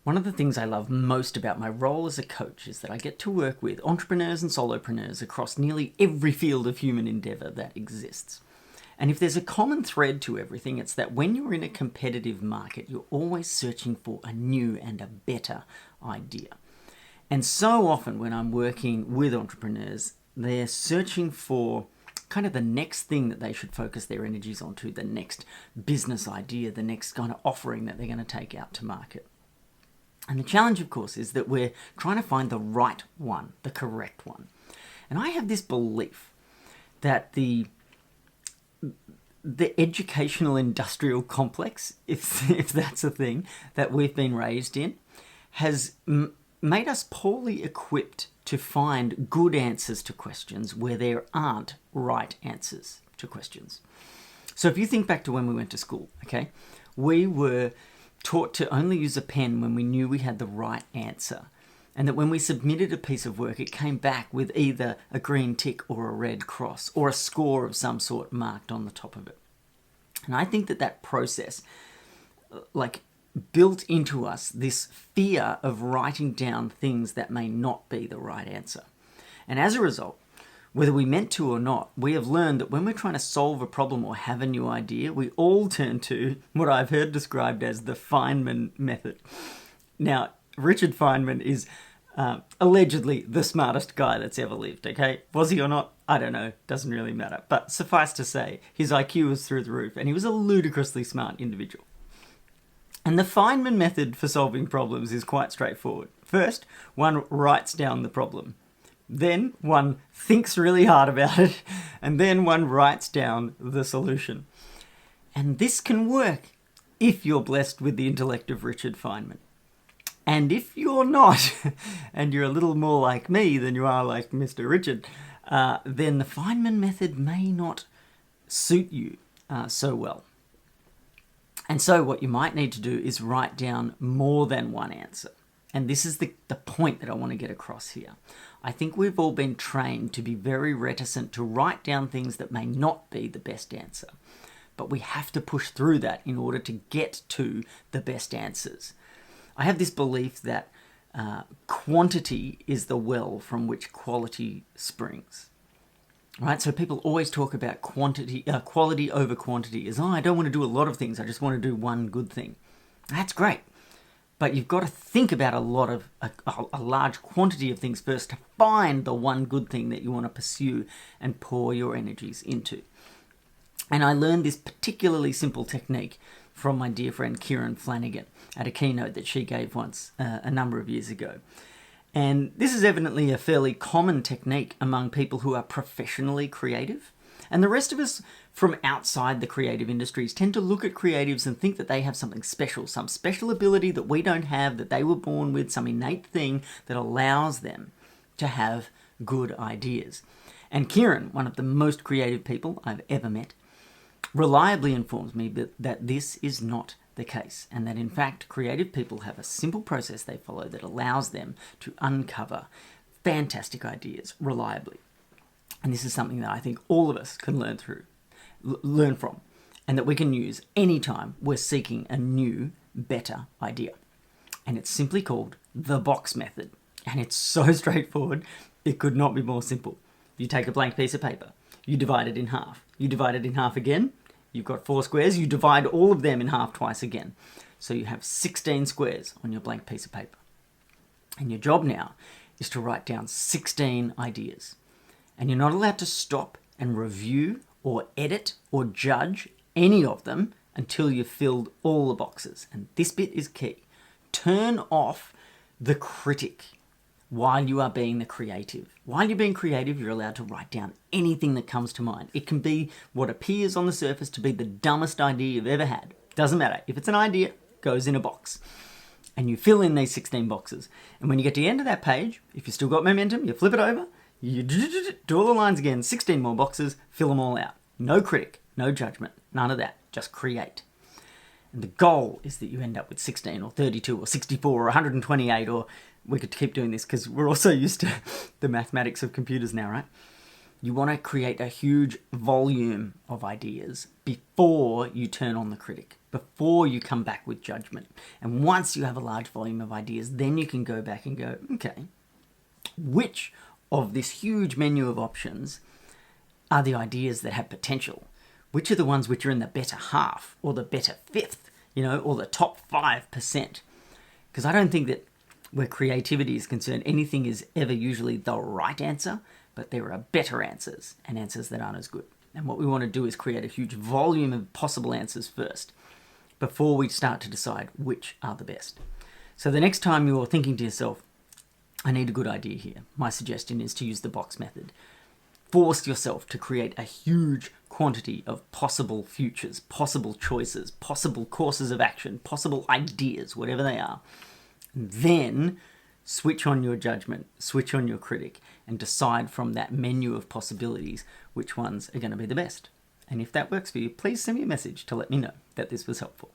One of the things I love most about my role as a coach is that I get to work with entrepreneurs and solopreneurs across nearly every field of human endeavor that exists. And if there's a common thread to everything, it's that when you're in a competitive market, you're always searching for a new and a better idea. And so often when I'm working with entrepreneurs, they're searching for kind of the next thing that they should focus their energies onto, the next business idea, the next kind of offering that they're going to take out to market. And the challenge, of course, is that we're trying to find the right one, the correct one. And I have this belief that the educational industrial complex, if that's a thing that we've been raised in, has made us poorly equipped to find good answers to questions where there aren't right answers to questions. So if you think back to when we went to school, okay, we were taught to only use a pen when we knew we had the right answer. And that when we submitted a piece of work, it came back with either a green tick or a red cross or a score of some sort marked on the top of it. And I think that process, built into us this fear of writing down things that may not be the right answer. And as a result, whether we meant to or not, we have learned that when we're trying to solve a problem or have a new idea, we all turn to what I've heard described as the Feynman method. Now, Richard Feynman is allegedly the smartest guy that's ever lived, okay? Was he or not? I don't know. Doesn't really matter. But suffice to say, his IQ was through the roof, and he was a ludicrously smart individual. And the Feynman method for solving problems is quite straightforward. First, one writes down the problem. Then one thinks really hard about it, and then one writes down the solution. And this can work if you're blessed with the intellect of Richard Feynman. And if you're not, and you're a little more like me than you are like Mr. Richard, then the Feynman method may not suit you so well. And so what you might need to do is write down more than one answer. And this is the point that I want to get across here. I think we've all been trained to be very reticent to write down things that may not be the best answer. But we have to push through that in order to get to the best answers. I have this belief that quantity is the well from which quality springs. Right? So people always talk about quality over quantity as, I don't want to do a lot of things, I just want to do one good thing. That's great. But you've got to think about a large quantity of things first to find the one good thing that you want to pursue and pour your energies into. And I learned this particularly simple technique from my dear friend Kieran Flanagan at a keynote that she gave once a number of years ago. And this is evidently a fairly common technique among people who are professionally creative. And the rest of us from outside the creative industries tend to look at creatives and think that they have something special, some special ability that we don't have, that they were born with, some innate thing that allows them to have good ideas. And Kieran, one of the most creative people I've ever met, reliably informs me that this is not the case, and that in fact creative people have a simple process they follow that allows them to uncover fantastic ideas reliably. And this is something that I think all of us can learn from, and that we can use anytime we're seeking a new, better idea. And it's simply called the box method. And it's so straightforward, it could not be more simple. You take a blank piece of paper, you divide it in half. You divide it in half again, you've got 4 squares, you divide all of them in half twice again. So you have 16 squares on your blank piece of paper. And your job now is to write down 16 ideas. And you're not allowed to stop and review or edit or judge any of them until you've filled all the boxes. And this bit is key. Turn off the critic while you are being the creative. While you're being creative, you're allowed to write down anything that comes to mind. It can be what appears on the surface to be the dumbest idea you've ever had. Doesn't matter. If it's an idea, it goes in a box. And you fill in these 16 boxes. And when you get to the end of that page, if you've still got momentum, you flip it over, you do all the lines again, 16 more boxes, fill them all out. No critic, no judgment, none of that. Just create. And the goal is that you end up with 16 or 32 or 64 or 128, or we could keep doing this because we're also used to the mathematics of computers now, right? You want to create a huge volume of ideas before you turn on the critic, before you come back with judgment. And once you have a large volume of ideas, then you can go back and go, okay, which of this huge menu of options are the ideas that have potential? Which are the ones which are in the better half or the better fifth, or the top 5%? Because I don't think that where creativity is concerned, anything is ever usually the right answer, but there are better answers and answers that aren't as good. And what we want to do is create a huge volume of possible answers first before we start to decide which are the best. So the next time you're thinking to yourself, I need a good idea here, my suggestion is to use the box method. Force yourself to create a huge quantity of possible futures, possible choices, possible courses of action, possible ideas, whatever they are. Then switch on your judgment, switch on your critic, and decide from that menu of possibilities which ones are going to be the best. And if that works for you, please send me a message to let me know that this was helpful.